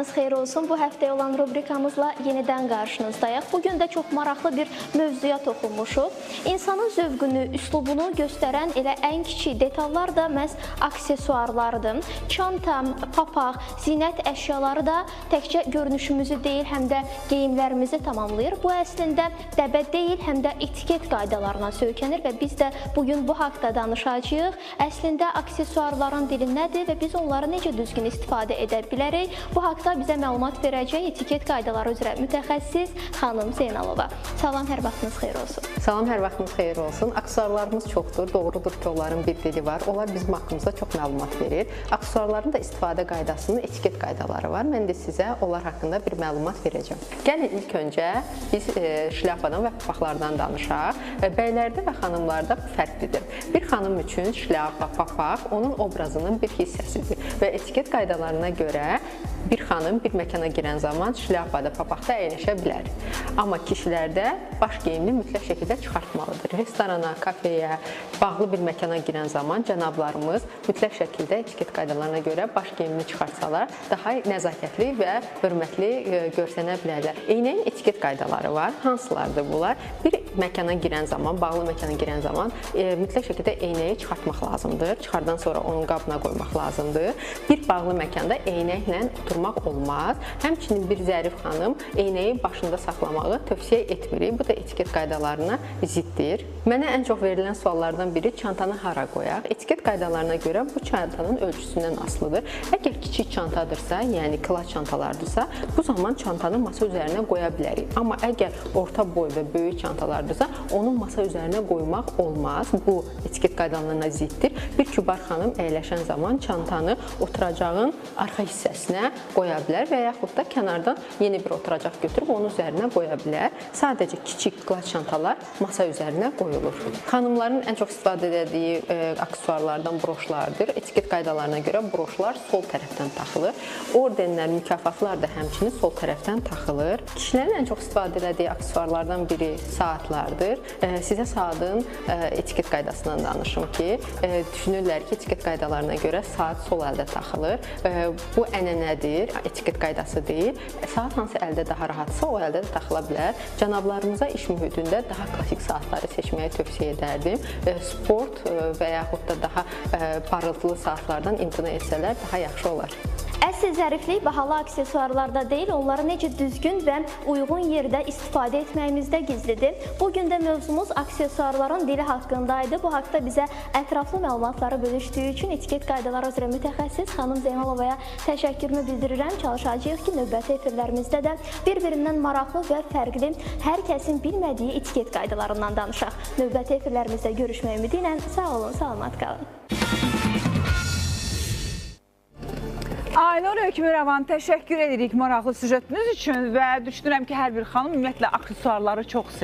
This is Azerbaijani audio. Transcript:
vaxtınız xeyir olsun. Bu həftəyə olan rubrikamızla yenidən qarşınızdayıq. Bugün də çox maraqlı bir mövzuya toxunmuşuq. İnsanın zövqünü, üslubunu göstərən elə ən kiçik detallar da məhz aksesuarlardır. Çanta, papaq, zinət əşyaları da təkcə görünüşümüzü deyil, həm də geyimlərimizi tamamlayır. Bu əslində dəbə deyil, həm də etiket qaydalarına söykənir və biz də bugün bu haqda danışacağıq. Əslində aksesuarların dili nədir və biz onları necə düzgün istifadə edə bilərik? Bu haqda bizə məlumat verəcək etiket qaydaları üzrə mütəxəssis xanım Zeynalova. Salam, hər vaxtınız xeyir olsun. Salam, hər vaxtınız xeyir olsun. Aksesuarlarımız çoxdur. Doğrudur ki, onların bir dili var. Onlar bizim haqqımızda çox məlumat verir. Aksesuarların da istifadə qaydasının etiket qaydaları var. Mən də sizə onlar haqqında bir məlumat verəcəm. Gəlin ilk öncə biz şlyapadan və papaqlardan danışaq. Bəylərdə və xanımlarda fərqlidir. Bir xanım üçün şlyapa, papaq onun obrazının bir hissəsidir və etiket qaydalarına görə bir xanım bir məkana girən zaman şlyapada, papaqda əyləşə bilər. Amma kişilərdə baş geyimini mütləq şəkildə çıxartmalıdır. Restorana, kafeyə, bağlı bir məkana girən zaman cənablarımız mütləq şəkildə etiket qaydalarına görə baş geyimini çıxartsalar daha nəzakətli və hörmətli görsənə bilərlər. Eynəyin etiket qaydaları var. Hansılardır bunlar? Bir məkana girən zaman, bağlı məkana girən zaman mütləq şəkildə eynəyi çıxartmaq lazımdır. Çıxardan sonra onun qabına qoymaq lazımdır. Bir bağlı məkanda eynəklə oturmaq olmaz. Həmçinin bir zərif xanım eynəyi başında saxlamağı tövsiyə etmirik. Bu da etiket qaydalarına ziddir. Mənə ən çox verilən suallardan biri çantanı hara qoyaq? Etiket qaydalarına görə bu çantanın ölçüsündən asılıdır. Əgər kiçik çantadırsa, yəni klas çantalardırsa, bu zaman çantanı masa üzərinə qoya bilərik. Amma əgər orta boy və böyük çantalardırsa, onu masa üzərinə qoymaq olmaz. Bu etiket qaydalarına ziddir. Bir kübar xanım əyləşən zaman çantanı oturacağın arxa hissəsinə qoya bilər və yaxud da kənardan yeni bir oturacaq götürüb onun üzərinə qoya bilər. Sadəcə kiçik klas çantalar masa üzərinə qoyulur. Xanımların ən çox istifadə etdiyi aksesuarlardan broşlardır. Etiket qaydalarına görə broşlar sol tərəfdən taxılır. Ordenlər, mükafatlar da həmçinin sol tərəfdən taxılır. Kişilərin ən çox istifadə etdiyi aksesuarlardan biri saatlardır. Sizə saatın etiket qaydasından danışım ki, düşünürlər ki, etiket qaydalarına görə saat sol əldə taxılır. Bu ənənədir, etiket qaydası deyil. Saat hansı əldə daha rahatsa, o əldə də taxıla bilər. Cənablarımıza iş mühitində daha klassik saatları seçməyi tövsiyə edərdim. Sport və yaxud da daha parıltılı saatlardan imtina etsələr daha yaxşı olar. Əsl zəriflik bahalı aksesuarlarda deyil, onları necə düzgün və uyğun yerdə istifadə etməyimizdə gizlidir. Bugün də mövzumuz aksesuarların dili haqqındaydı. Bu haqda bizə ətraflı məlumatları bölüşdüyü üçün etiket qaydaları üzrə mütəxəssis xanım Zeynalovaya təşəkkürümü bildirirəm. Çalışacağıq ki, növbəti efirlərimizdə də bir-birindən maraqlı və fərqli, hər kəsin bilmədiyi etiket qaydalarından danışaq. Növbəti efirlərimizdə görüşmək ümidi ilə sağ olun, salamat qalın. Aynur Hökmürovan, təşəkkür edirik maraqlı süjetiniz üçün və düşünürəm ki, hər bir xanım ümumiyyətlə aksesuarları çox sevir.